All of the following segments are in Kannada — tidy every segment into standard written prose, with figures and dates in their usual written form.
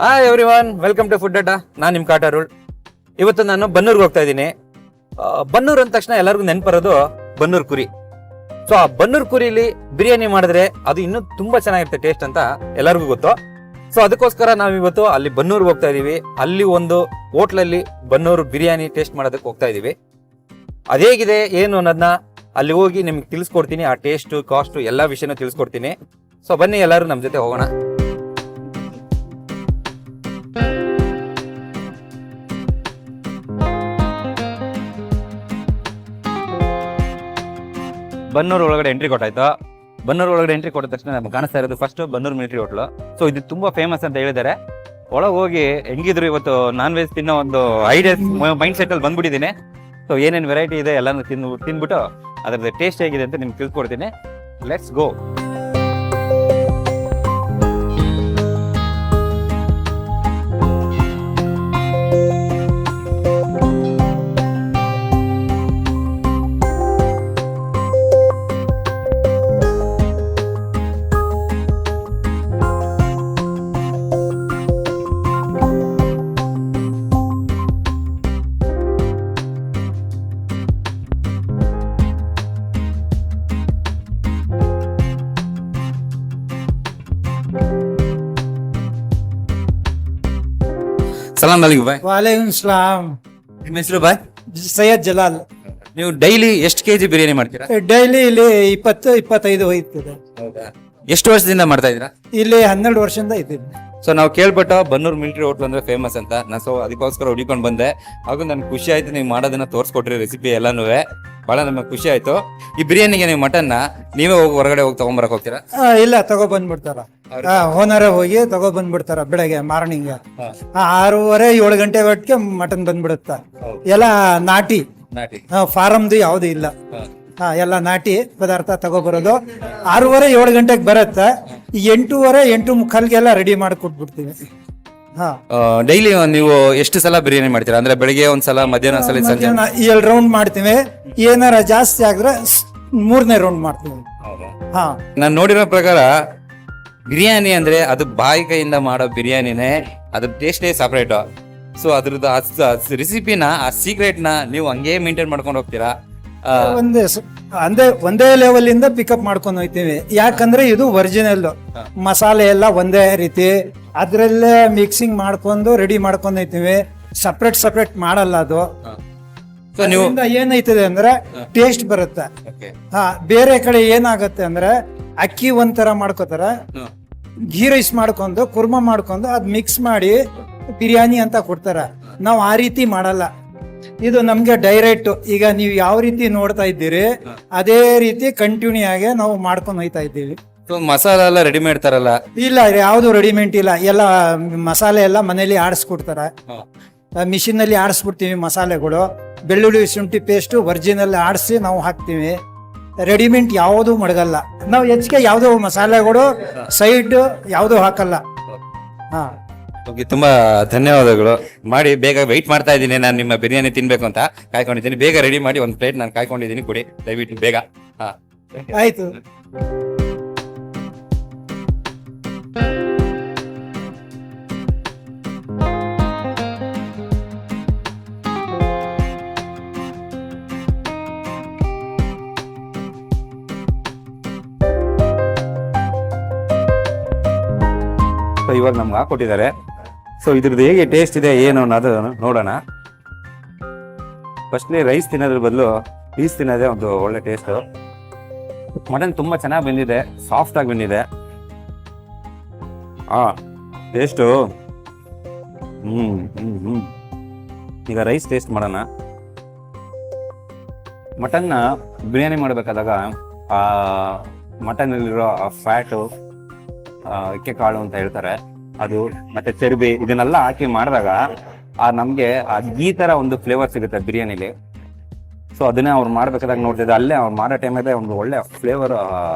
Hi everyone, welcome to food adda. ನಾನು ನಿಮ್ಮ ಕಾಟಾರುಳ್. ಇವತ್ತು ನಾನು ಬನ್ನೂರ್ಗೆ ಹೋಗ್ತಾ ಇದ್ದೀನಿ. ಬನ್ನೂರು ಅಂದ ತಕ್ಷಣ ಎಲ್ಲರಿಗೂ ನೆನಪರೋದು ಬನ್ನೂರು ಕುರಿ. ಸೊ ಆ ಬನ್ನೂರು ಕುರಿಲಿ ಬಿರಿಯಾನಿ ಮಾಡಿದ್ರೆ ಅದು ಇನ್ನೂ ತುಂಬಾ ಚೆನ್ನಾಗಿರುತ್ತೆ ಟೇಸ್ಟ್ ಅಂತ ಎಲ್ಲರಿಗೂ ಗೊತ್ತು. ಸೊ ಅದಕ್ಕೋಸ್ಕರ ನಾವು ಇವತ್ತು ಅಲ್ಲಿ ಬನ್ನೂರ್ಗೆ ಹೋಗ್ತಾ ಇದೀವಿ. ಅಲ್ಲಿ ಒಂದು ಹೋಟ್ಲಲ್ಲಿ ಬನ್ನೂರು ಬಿರಿಯಾನಿ ಟೇಸ್ಟ್ ಮಾಡೋದಕ್ಕೆ ಹೋಗ್ತಾ ಇದೀವಿ. ಅದೇಗಿದೆ ಏನು ಅನ್ನೋದನ್ನ ಅಲ್ಲಿ ಹೋಗಿ ನಿಮ್ಗೆ ತಿಳಿಸ್ಕೊಡ್ತೀನಿ. ಆ ಟೇಸ್ಟ್, ಕಾಸ್ಟ್ ಎಲ್ಲ ವಿಷಯನೂ ತಿಳಿಸ್ಕೊಡ್ತೀನಿ. ಸೊ ಬನ್ನಿ ಎಲ್ಲರೂ ನಮ್ಮ ಜೊತೆ ಹೋಗೋಣ. ಬನ್ನೂರು ಒಳಗಡೆ ಎಂಟ್ರಿ ಕೊಟ್ಟಾಯ್ತು. ಬನ್ನೂರು ಒಳಗಡೆ ಎಂಟ್ರಿ ಕೊಟ್ಟ ತಕ್ಷಣ ನಮ್ಗೆ ಕಾಣಿಸ್ತಾ ಇರೋದು first Bannur military hotel. So ಇದು ತುಂಬಾ ಫೇಮಸ್ ಅಂತ ಹೇಳಿದ್ದಾರೆ. ಒಳಗೆ ಹೋಗಿ ಹೆಂಗಿದ್ರು ಇವತ್ತು ನಾನ್ ವೆಜ್ ತಿನ್ನೋ ಒಂದು ಐಡಿಯಾಸ್ ಮೈಂಡ್ ಸೆಟ್ ಅಲ್ಲಿ ಬಂದ್ಬಿಟ್ಟಿದ್ದೀನಿ. ಸೊ ಏನೇನು ವೆರೈಟಿ ಇದೆ ಎಲ್ಲಾನು ತಿಂದ್ಬಿಟ್ಟು ಅದ್ರದ್ದು ಟೇಸ್ಟ್ ಹೇಗಿದೆ ಅಂತ ನಿಮ್ಗೆ ತಿಳ್ಕೊಡ್ತೀನಿ. Let's go. ಸಲಾಮ್ ಅಲೈಕುಮ್ ಬಾಯ್. ವಾಲೇಕುಮ್ ಸಲಾಮ್. ನಿಮ್ಮ ಹೆಸರು ಬಾಯ್? ಸೈಯದ್ ಜಲಾಲ್. ನೀವು ಡೈಲಿ ಎಷ್ಟು ಕೆಜಿ ಬಿರಿಯಾನಿ ಮಾಡ್ತೀರಾ? ಡೈಲಿ ಇಲ್ಲಿ 20-25 ಹೋಯ್ತದೆ. ಎಷ್ಟು ವರ್ಷದಿಂದ ಮಾಡ್ತಾ ಇದ್ದೀರಾ? ಇಲ್ಲಿ 12 ವರ್ಷದಿಂದ ಇದ್ದೀನಿ. ಸೊ ನಾವು ಕೇಳ್ಬಿಟ್ಟು ಬನ್ನೂರು ಮಿಲಿಟರಿ ಹೋಟ್ಲ್ ಅಂದ್ರೆ ಫೇಮಸ್ ಅಂತ ನಾನು ಸೊ ಅದಕ್ಕೋಸ್ಕರ ಹುಡುಕೊಂಡು ಬಂದೆ. ಹಾಗೂ ನನ್ಗೆ ಖುಷಿ ಆಯ್ತು ನೀವು ಮಾಡೋದನ್ನ ತೋರಿಸ್ಕೊಟ್ರಿ ರೆಸಿಪಿ ಎಲ್ಲಾನು. ಬಹಳ ನಮಗೆ ಖುಷಿ ಆಯ್ತು. ಈ ಬಿರಿಯಾನಿಗೆ ನೀವು ಮಟನ್ನ ನೀವೇ ಹೋಗಿ ಹೊರಗಡೆ ಹೋಗಿ ತಗೊಂಬರಕ್ ಹೋಗ್ತೀರಾ? ಇಲ್ಲ, ತಗೊಬಂದ್ಬಿಡ್ತಾರ. ಓನರ ಹೋಗಿ ತಗೊಬಂದ್ಬಿಡ್ತಾರ. ಬೆಳಗ್ಗೆ ಮಾರ್ನಿಂಗ್ 6:30-7 ಗಂಟೆ ಒಟ್ಟಿಗೆ ಮಟನ್ ಬಂದ್ಬಿಡುತ್ತ. ಎಲ್ಲ ನಾಟಿ, ಫಾರಮ್ದು ಯಾವ್ದು ಇಲ್ಲ. ಎಲ್ಲ ನಾಟಿ ಪದಾರ್ಥ ತಗೊಬರೋದು. 6:30-7 ಗಂಟೆಗೆ ಬರತ್ತ. 8:30-8:45 ರೆಡಿ ಮಾಡಿ ಕೊಟ್ಬಿಡ್ತೀವಿ. ಡೈಲಿ ನೀವು ಎಷ್ಟು ಸಲ ಬಿರಿಯಾನಿ ಮಾಡ್ತೀರಾ? ಅಂದ್ರೆ ಬೆಳಿಗ್ಗೆ ಒಂದ್ಸಲ, ಮಧ್ಯಾಹ್ನ ಒಂದ್ಸಲ, ಸಂಜೆ 2 ರೌಂಡ್ ಮಾಡ್ತೀವಿ. ಏನಾರ ಜಾಸ್ತಿ ಆಗಿದ್ರೆ 3ನೇ ರೌಂಡ್ ಮಾಡ್ತೀವಿ. ನಾನು ನೋಡಿರೋ ಪ್ರಕಾರ ಬಿರಿಯಾನಿ ಅಂದ್ರೆ ಅದು ಬಾಯಿ ಕೈಯಿಂದ ಮಾಡೋ ಬಿರಿಯಾನಿನೇ, ಅದ್ರ ಟೇಸ್ಟೇ ಸಪರೇಟ್. ಸೊ ಅದ್ರದ್ದು ರೆಸಿಪಿನ, ಆ ಸೀಕ್ರೆಟ್ ನ ನೀವು ಹಂಗೆ ಮೇಂಟೈನ್ ಮಾಡ್ಕೊಂಡು ಹೋಗ್ತೀರಾ? ಒಂದೇ ಲೆವೆಲ್ ಇಂದ ಪಿಕಪ್ ಮಾಡ್ಕೊಂಡು ಹೋಗ್ತೀವಿ. ಯಾಕಂದ್ರೆ ಇದು ಒರಿಜಿನಲ್ ಮಸಾಲೆ ಎಲ್ಲ ಒಂದೇ ರೀತಿ, ಅದ್ರಲ್ಲೇ ಮಿಕ್ಸಿಂಗ್ ಮಾಡ್ಕೊಂಡು ರೆಡಿ ಮಾಡ್ಕೊಂಡು ಹೋಗ್ತೀವಿ. ಸಪ್ರೇಟ್ ಮಾಡಲ್ಲ ಅದು. ಏನೈತದೆ ಅಂದ್ರೆ ಟೇಸ್ಟ್ ಬರುತ್ತೆ. ಬೇರೆ ಕಡೆ ಏನಾಗತ್ತೆ ಅಂದ್ರೆ ಅಕ್ಕಿ ಒಂಥರ ಮಾಡ್ಕೋತಾರ, ಘೀ ರೈಸ್ ಮಾಡ್ಕೊಂಡು ಕುರ್ಮಾ ಮಾಡ್ಕೊಂಡು ಅದ್ ಮಿಕ್ಸ್ ಮಾಡಿ ಬಿರಿಯಾನಿ ಅಂತ ಕೊಡ್ತಾರ. ನಾವು ಆ ರೀತಿ ಮಾಡಲ್ಲ. ಇದು ನಮ್ಗೆ ಡೈರೆಕ್ಟ್, ಈಗ ನೀವು ಯಾವ ರೀತಿ ನೋಡ್ತಾ ಇದ್ದೀರಿ ಅದೇ ರೀತಿ ಕಂಟಿನ್ಯೂ ಆಗಿ ನಾವು ಮಾಡ್ಕೊಂಡು ಹೋಗ್ತಾ ಇದ್ದೀವಿ. ಮಸಾಲ ಎಲ್ಲ ರೆಡಿ ಮಾಡ್ತಾರಲ್ಲ? ಇಲ್ಲ, ಯಾವ್ದು ರೆಡಿಮೇಡ್ ಇಲ್ಲ. ಎಲ್ಲ ಮಸಾಲೆ ಎಲ್ಲ ಮನೇಲಿ ಆಡಿಸ್ಕೊಡ್ತಾರ. ಮಿಷಿನ್ ಅಲ್ಲಿ ಆಡಿಸ್ಬಿಡ್ತೀವಿ ಮಸಾಲೆಗಳು. ಬೆಳ್ಳುಳ್ಳಿ ಶುಂಠಿ ಪೇಸ್ಟ್ ಒರಿಜಿನಲ್ ಆಡಿಸಿ ನಾವು ಹಾಕ್ತೀವಿ. ರೆಡಿಮೇಡ್ ಯಾವುದು ಮಡಗಲ್ಲ ನಾವು. ಹೆಚ್ಚಿಗೆ ಯಾವ್ದು ಮಸಾಲೆಗಳು ಸೈಡ್ ಯಾವ್ದು ಹಾಕಲ್ಲ. ತುಂಬಾ ಧನ್ಯವಾದಗಳು. ಮಾಡಿ ಬೇಗ ವೆಯ್ಟ್ ಮಾಡ್ತಾ ಇದ್ದೀನಿ. ನಾನು ನಿಮ್ಮ ಬಿರಿಯಾನಿ ತಿನ್ಬೇಕು ಅಂತ ಕಾಯ್ಕೊಂಡಿದ್ದೀನಿ. ಬೇಗ ರೆಡಿ ಮಾಡಿ ಒಂದು ಪ್ಲೇಟ್ ನಾನು ಕಾಯ್ಕೊಂಡಿದ್ದೀನಿ. ಕೊಡಿ ದಯವಿಟ್ಟು ಬೇಗ. ಆಯ್ತು. ಇವಾಗ ನಮ್ಗೆ ಹಾಕೊಟ್ಟಿದ್ದಾರೆ. ಸೊ ಇದ್ರದ್ದು ಹೇಗೆ ಟೇಸ್ಟ್ ಇದೆ ಏನು ಅನ್ನೋದು ನೋಡೋಣ. ಫಸ್ಟ್ಲಿ ರೈಸ್ ತಿನ್ನೋದ್ರ ಬದಲು ಪೀಸ್ ತಿನ್ನೋದೇ ಒಂದು ಒಳ್ಳೆ ಟೇಸ್ಟ್. ಮಟನ್ ತುಂಬಾ ಚೆನ್ನಾಗಿ ಬಂದಿದೆ, ಸಾಫ್ಟ್ ಆಗಿ ಬಂದಿದೆ. ಟೇಸ್ಟು ಈಗ ರೈಸ್ ಟೇಸ್ಟ್ ಮಾಡೋಣ. ಮಟನ್ನ ಬಿರಿಯಾನಿ ಮಾಡಬೇಕಾದಾಗ ಆ ಮಟನ್ನಲ್ಲಿರೋ ಫ್ಯಾಟು, ಅಕ್ಕೆ ಕಾಳು ಅಂತ ಹೇಳ್ತಾರೆ, ಅದು ಮತ್ತೆ ಚರ್ಬಿ, ಇದನ್ನೆಲ್ಲ ಹಾಕಿ ಮಾಡಿದಾಗ ನಮ್ಗೆ ಈ ತರ ಒಂದು ಫ್ಲೇವರ್ ಸಿಗುತ್ತೆ ಬಿರಿಯಾನಿಲಿ. ಸೊ ಅದನ್ನೇ ಅವ್ರು ಮಾಡ್ಬೇಕಾದಾಗ ನೋಡ್ತಿದ್ದೆ. ಅಲ್ಲೇ ಅವ್ರು ಮಾಡೋ ಟೈಮಲ್ಲೇ ಒಂದು ಒಳ್ಳೆ ಫ್ಲೇವರ್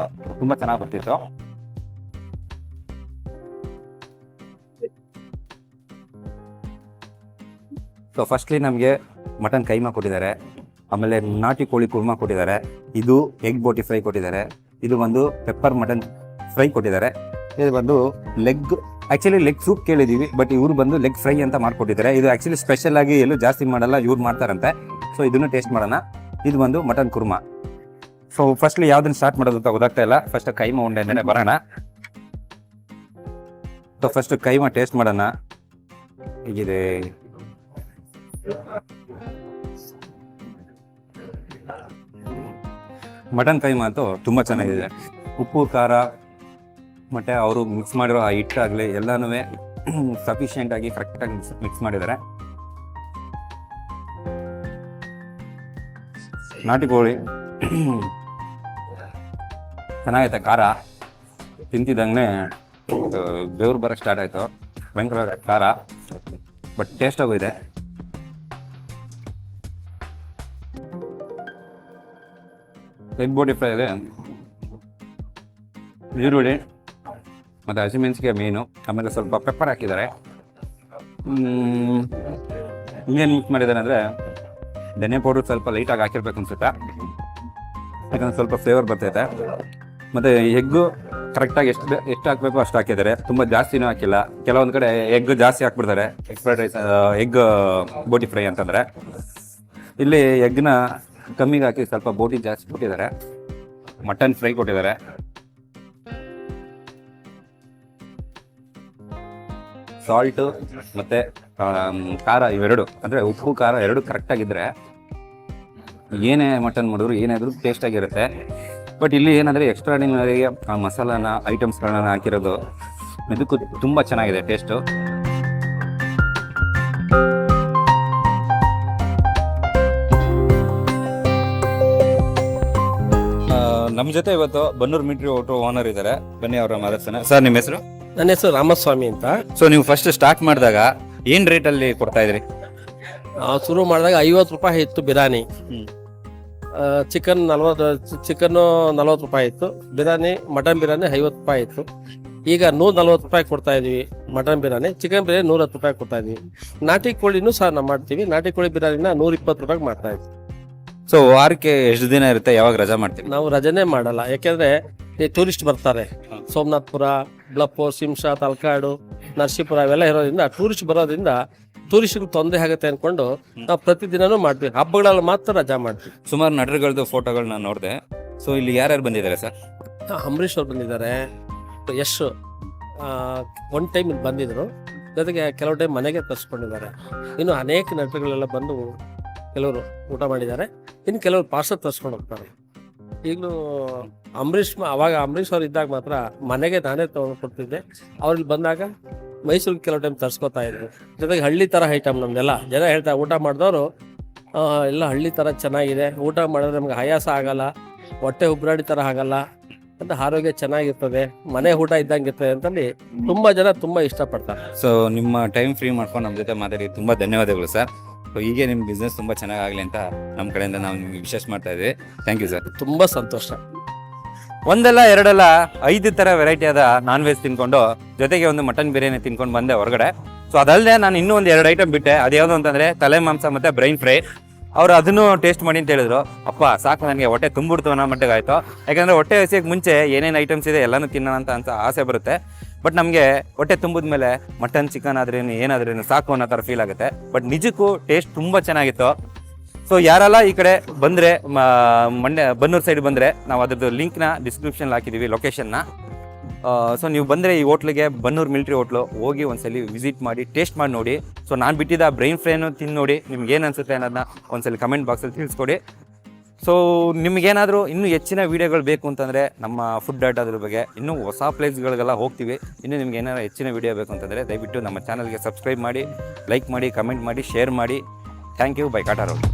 ತುಂಬಾ ಚೆನ್ನಾಗಿ ಬರ್ತಿತ್ತು. ಸೊ ಫಸ್ಟ್ಲಿ ನಮಗೆ ಮಟನ್ ಕೈಮಾ ಕೊಟ್ಟಿದ್ದಾರೆ, ಆಮೇಲೆ ನಾಟಿ ಕೋಳಿ ಕುರ್ಮಾ ಕೊಟ್ಟಿದ್ದಾರೆ, ಇದು ಎಗ್ ಬೋಟಿ ಫ್ರೈ ಕೊಟ್ಟಿದ್ದಾರೆ, ಇದು ಒಂದು ಪೆಪ್ಪರ್ ಮಟನ್ ಫ್ರೈ ಕೊಟ್ಟಿದ್ದಾರೆ, ಇದು ಬಂದು ಲೆಗ್ ಆ್ಯಕ್ಚುಲಿ ಲೆಗ್ ಸೂಪ್ ಕೇಳಿದ್ದೀವಿ, ಬಟ್ ಇವ್ರು ಬಂದು ಲೆಗ್ ಫ್ರೈ ಅಂತ ಮಾಡ್ಕೊಟ್ಟಿದ್ದಾರೆ. ಇದು ಆ್ಯಕ್ಚುಲಿ ಸ್ಪೆಷಲ್ ಆಗಿ ಎಲ್ಲೂ ಜಾಸ್ತಿ ಮಾಡಲ್ಲ, ಇವ್ರು ಮಾಡ್ತಾರಂತೆ. ಸೊ ಇದನ್ನು ಟೇಸ್ಟ್ ಮಾಡೋಣ. ಇದು ಬಂದು ಮಟನ್ ಕುರ್ಮಾ. ಸೊ ಫಸ್ಟ್ಲಿ ಯಾವ್ದನ್ನ ಸ್ಟಾರ್ಟ್ ಮಾಡೋದು ಅಂತ ಗೊತ್ತಾಗ್ತಾ ಇಲ್ಲ. ಫಸ್ಟ್ ಕೈಮಾ ಉಂಡೆಯಿಂದನೇ ಬರೋಣ. ಸೊ ಫಸ್ಟ್ ಕೈಮಾ ಟೇಸ್ಟ್ ಮಾಡೋಣ ಹೇಗಿದೆ. ಮಟನ್ ಕೈಮಾ ಅಂತೂ ತುಂಬ ಚೆನ್ನಾಗಿದೆ. ಉಪ್ಪು ಖಾರ ಮತ್ತು ಅವರು ಮಿಕ್ಸ್ ಮಾಡಿರೋ ಆ ಹಿಟ್ಟಾಗಲಿ ಎಲ್ಲನೂ ಸಫಿಷಿಯೆಂಟ್ ಆಗಿ ಕರೆಕ್ಟಾಗಿ ಮಿಕ್ಸ್ ಮಾಡಿದ್ದಾರೆ. ನಾಟಿ ಕೋಳಿ ಚೆನ್ನಾಗೈತೆ. ಖಾರ ತಿಂತಿದ್ದಂಗೆ ಬೆವರು ಬರೋಕ್ಕೆ ಸ್ಟಾರ್ಟ್ ಆಯಿತು. ಭಯಂಕರ ಖಾರ, ಬಟ್ ಟೇಸ್ಟಾಗೂ ಇದೆ. ಎಗ್ ಬೋಟಿ ಫ್ರೈ ಇದೆ, ಈರುಳ್ಳಿ ಮತ್ತು ಹಸಿಮೆಣಸಿಗೆ ಮೀನು, ಆಮೇಲೆ ಸ್ವಲ್ಪ ಪೆಪ್ಪರ್ ಹಾಕಿದ್ದಾರೆ. ಇನ್ನೇನು ಮಿಕ್ಸ್ ಮಾಡಿದ್ದಾರೆ ಅಂದರೆ ಧನಿಯಾ ಪೌಡ್ರ್ ಸ್ವಲ್ಪ ಲೈಟಾಗಿ ಹಾಕಿರ್ಬೇಕು ಅನ್ಸುತ್ತೆ, ಯಾಕಂದ್ರೆ ಸ್ವಲ್ಪ ಫ್ಲೇವರ್ ಬರ್ತೈತೆ. ಮತ್ತು ಎಗ್ಗು ಕರೆಕ್ಟಾಗಿ ಎಷ್ಟು ಹಾಕಬೇಕು ಅಷ್ಟು ಹಾಕಿದ್ದಾರೆ, ತುಂಬ ಜಾಸ್ತಿನೂ ಹಾಕಿಲ್ಲ. ಕೆಲವೊಂದು ಕಡೆ ಎಗ್ ಜಾಸ್ತಿ ಹಾಕ್ಬಿಡ್ತಾರೆ, egg fried rice, egg boti fry ಅಂತಂದರೆ. ಇಲ್ಲಿ ಎಗ್ನ ಕಮ್ಮಿಗೆ ಹಾಕಿ ಸ್ವಲ್ಪ ಬೋಟಿ ಜಾಸ್ತಿ ಕೊಟ್ಟಿದ್ದಾರೆ. ಮಟನ್ ಫ್ರೈ ಕೊಟ್ಟಿದ್ದಾರೆ. ಸಾಲ್ಟು ಮತ್ತು ಖಾರ ಇವೆರಡು, ಅಂದರೆ ಉಪ್ಪು ಖಾರ ಎರಡು ಕರೆಕ್ಟಾಗಿದ್ದರೆ ಏನೇ ಮಟನ್ ಮಾಡಿದ್ರು ಏನಾದರೂ ಟೇಸ್ಟಾಗಿರುತ್ತೆ. ಬಟ್ ಇಲ್ಲಿ ಏನಂದರೆ ಎಕ್ಸ್ಟ್ರಾಡಿನರಿ ಮಸಾಲಾನ ಐಟಮ್ಸ್ಗಳನ್ನ ಹಾಕಿರೋದು, ಇದಕ್ಕೂ ತುಂಬ ಚೆನ್ನಾಗಿದೆ ಟೇಸ್ಟು. ನಮ್ಮ ಜೊತೆ ಇವತ್ತು ಬನ್ನೂರು ಮಿಲಿಟರಿ ಹೋಟೆಲ್ ಓನರ್ ಇದ್ದಾರೆ, ಬನ್ನಿ ಅವರ ಮಾತಾಡ್ತಾನೆ. ಸರ್ ನಿಮ್ಮ ಹೆಸರು? ನನ್ನ ಹೆಸರು ರಾಮಸ್ವಾಮಿ ಅಂತ. ಸೊ ನೀವು ಫಸ್ಟ್ ಸ್ಟಾರ್ಟ್ ಮಾಡಿದಾಗ ಏನು ರೇಟಲ್ಲಿ ಕೊಡ್ತಾ ಇದ್ರಿ? ಶುರು ಮಾಡಿದಾಗ 50 ರೂಪಾಯಿ ಇತ್ತು ಬಿರಿಯಾನಿ, ಚಿಕನ್ನು 40 ರೂಪಾಯಿ ಇತ್ತು, ಬಿರಿಯಾನಿ ಮಟನ್ ಬಿರಿಯಾನಿ 50 ರೂಪಾಯಿ ಇತ್ತು. ಈಗ 140 ರೂಪಾಯಿ ಕೊಡ್ತಾ ಇದೀವಿ ಮಟನ್ ಬಿರಿಯಾನಿ, ಚಿಕನ್ ಬಿರಿಯಾನಿ 110 ರೂಪಾಯಿ ಕೊಡ್ತಾ ಇದೀವಿ. ನಾಟಿ ಕೋಳಿನೂ ಸಹ ನಾವು ಮಾಡ್ತೀವಿ, ನಾಟಿ ಕೋಳಿ ಬಿರಿಯಾನಿನ 120 ರೂಪಾಯಿಗೆ ಮಾಡ್ತಾ ಇದ್ವಿ. ಸೊ ವಾರಕ್ಕೆ ಎಷ್ಟು ದಿನ ಇರುತ್ತೆ, ಯಾವಾಗ ರಜಾ ಮಾಡ್ತೀವಿ? ನಾವು ರಜನೆ ಮಾಡಲ್ಲ, ಯಾಕೆಂದ್ರೆ ಟೂರಿಸ್ಟ್ ಬರ್ತಾರೆ. ಸೋಮನಾಥ್ಪುರ, ಬ್ಲಪ್ಪೂರ್, ಶಿಂಷಾ, ತಲಕಾಡು, ನರಸೀಪುರ ಇವೆಲ್ಲ ಇರೋದ್ರಿಂದ ಟೂರಿಸ್ಟ್ ಬರೋದ್ರಿಂದ ಟೂರಿಸ್ಟ್ಗೆ ತೊಂದರೆ ಆಗುತ್ತೆ ಅಂದ್ಕೊಂಡು ನಾವು ಪ್ರತಿದಿನನೂ ಮಾಡ್ತೀವಿ, ಹಬ್ಬಗಳಲ್ಲಿ ಮಾತ್ರ ರಜಾ ಮಾಡ್ತೀವಿ. ಸುಮಾರು ನಟರುಗಳದ್ದು ಫೋಟೋಗಳನ್ನ ನೋಡಿದೆ. ಸೊ ಇಲ್ಲಿ ಯಾರ್ಯಾರು ಬಂದಿದ್ದಾರೆ ಸರ್? ಅಂಬರೀಷ್ ಅವ್ರು ಬಂದಿದ್ದಾರೆ, ಯಶ್ ಒನ್ ಟೈಮ್ ಇಲ್ಲಿ ಬಂದಿದ್ರು, ಜೊತೆಗೆ ಕೆಲವು ಟೈಮ್ ಮನೆಗೆ ತರಿಸ್ಕೊಂಡಿದ್ದಾರೆ. ಇನ್ನು ಅನೇಕ ನಟರುಗಳೆಲ್ಲ ಬಂದು ಕೆಲವರು ಊಟ ಮಾಡಿದ್ದಾರೆ, ಇನ್ನು ಕೆಲವರು ಪಾರ್ಸಲ್ ತರಿಸ್ಕೊಂಡು ಹೋಗ್ತಾರೆ. ಈಗಲೂ ಅವಾಗ ಅಂಬರೀಷ್ ಅವ್ರು ಇದ್ದಾಗ ಮಾತ್ರ ಮನೆಗೆ ನಾನೇ ತೊಗೊಂಡು ಕೊಡ್ತಿದ್ದೆ. ಅವ್ರಲ್ಲಿ ಬಂದಾಗ ಮೈಸೂರಿಗೆ ಕೆಲವು ಟೈಮ್ ತರಿಸ್ಕೊತಾ ಇದ್ರು. ಜೊತೆಗೆ ಹಳ್ಳಿ ಥರ ಐಟಮ್ ನಮ್ದೆಲ್ಲ ಜನ ಹೇಳ್ತಾರೆ, ಊಟ ಮಾಡಿದವರು ಎಲ್ಲ ಹಳ್ಳಿ ಥರ ಚೆನ್ನಾಗಿದೆ, ಊಟ ಮಾಡಿದ್ರೆ ನಮ್ಗೆ ಆಯಾಸ ಆಗಲ್ಲ, ಹೊಟ್ಟೆ ಉಬ್ರಾಡಿ ಥರ ಆಗಲ್ಲ ಅಂತ, ಆರೋಗ್ಯ ಚೆನ್ನಾಗಿರ್ತದೆ, ಮನೆ ಊಟ ಇದ್ದಂಗೆ ಇರ್ತದೆ ಅಂತಂದು ತುಂಬ ಜನ ತುಂಬ ಇಷ್ಟಪಡ್ತಾರೆ. ಸೊ ನಿಮ್ಮ ಟೈಮ್ ಫ್ರೀ ಮಾಡ್ಕೊಂಡು ನಮ್ಮ ಜೊತೆ ಮಾತಾಡಿ ತುಂಬ ಧನ್ಯವಾದಗಳು ಸರ್. ಸೊ ಹೀಗೆ ನಿಮ್ಮ ಬಿಸ್ನೆಸ್ ತುಂಬ ಚೆನ್ನಾಗಾಗಲಿ ಅಂತ ನಮ್ಮ ಕಡೆಯಿಂದ ನಾವು ನಿಮಗೆ ವಿಶೇಷ ಮಾಡ್ತಾ ಇದ್ವಿ. Thank you sir. ತುಂಬ ಸಂತೋಷ. ಒಂದಲ್ಲ ಎರಡಲ್ಲ 5 ಥರ ವೆರೈಟಿ ಆದ ನಾನ್ ವೆಜ್ ತಿನ್ಕೊಂಡು ಜೊತೆಗೆ ಒಂದು ಮಟನ್ ಬಿರಿಯಾನಿ ತಿನ್ಕೊಂಡು ಬಂದೆ ಹೊರಗಡೆ. ಸೊ ಅದಲ್ಲದೆ ನಾನು ಇನ್ನೂ ಒಂದು 2 ಐಟಮ್ ಬಿಟ್ಟೆ. ಅದ್ಯಾವುದು ಅಂತಂದರೆ ತಲೆ ಮಾಂಸ ಮತ್ತು ಬ್ರೈನ್ ಫ್ರೈ. ಅವ್ರು ಅದನ್ನು ಟೇಸ್ಟ್ ಮಾಡಿ ಅಂತ ಹೇಳಿದ್ರು. ಅಪ್ಪ ಸಾಕು, ನನಗೆ ಹೊಟ್ಟೆ ತುಂಬಿಡ್ತು ಅನ್ನೋ ಮಟ್ಟಿಗೆ ಆಯಿತು. ಯಾಕಂದರೆ ಹೊಟ್ಟೆ ಹಸಿಯೋಕ್ಕೆ ಮುಂಚೆ ಏನೇನು ಐಟಮ್ಸ್ ಇದೆ ಎಲ್ಲನೂ ತಿನ್ನೋಣ ಅಂತ ಆಸೆ ಬರುತ್ತೆ. ಬಟ್ ನಮಗೆ ಹೊಟ್ಟೆ ತುಂಬಿದ ಮೇಲೆ ಮಟನ್ ಚಿಕನ್ ಆದ್ರೇನು ಏನಾದ್ರೇನು ಸಾಕು ಅನ್ನೋ ಥರ ಫೀಲ್ ಆಗುತ್ತೆ. ಬಟ್ ನಿಜಕ್ಕೂ ಟೇಸ್ಟ್ ತುಂಬ ಚೆನ್ನಾಗಿತ್ತು. ಸೊ ಯಾರೆಲ್ಲ ಈ ಕಡೆ ಬಂದರೆ ಬನ್ನೂರು ಸೈಡ್ ಬಂದರೆ ನಾವು ಅದ್ರದ್ದು ಲಿಂಕ್ನ ಡಿಸ್ಕ್ರಿಪ್ಷನ್ ಹಾಕಿದ್ದೀವಿ, ಲೊಕೇಶನ್ನ. ಸೊ ನೀವು ಬಂದರೆ ಈ ಹೋಟ್ಲಿಗೆ, ಬನ್ನೂರು ಮಿಲಿಟರಿ ಹೋಟ್ಲು ಹೋಗಿ ಒಂದ್ಸಲಿ ವಿಸಿಟ್ ಮಾಡಿ ಟೇಸ್ಟ್ ಮಾಡಿ ನೋಡಿ. ಸೊ ನಾನು ಬಿಟ್ಟಿದ್ದ ಬ್ರೈನ್ ಫ್ರೈನು ತಿಂದು ನೋಡಿ, ನಿಮ್ಗೆ ಏನು ಅನಿಸುತ್ತೆ ಅನ್ನೋದನ್ನ ಒಂದ್ಸಲಿ ಕಮೆಂಟ್ ಬಾಕ್ಸಲ್ಲಿ ತಿಳಿಸ್ಕೊಡಿ. ಸೊ ನಿಮಗೇನಾದರೂ ಇನ್ನೂ ಹೆಚ್ಚಿನ ವೀಡಿಯೋಗಳು ಬೇಕು ಅಂತಂದರೆ ನಮ್ಮ ಫುಡ್ ಅದ್ರ ಬಗ್ಗೆ ಇನ್ನೂ ಹೊಸ ಪ್ಲೇಸ್ಗಳಿಗೆಲ್ಲ ಹೋಗ್ತೀವಿ. ಇನ್ನೂ ನಿಮ್ಗೆ ಏನಾರು ಹೆಚ್ಚಿನ ವೀಡಿಯೋ ಬೇಕು ಅಂತಂದರೆ ದಯವಿಟ್ಟು ನಮ್ಮ ಚಾನಲ್ಗೆ ಸಬ್ಸ್ಕ್ರೈಬ್ ಮಾಡಿ, ಲೈಕ್ ಮಾಡಿ, ಕಮೆಂಟ್ ಮಾಡಿ, ಶೇರ್ ಮಾಡಿ. Thank you. ಬೈ ಕಾಟಾರೋಡ್.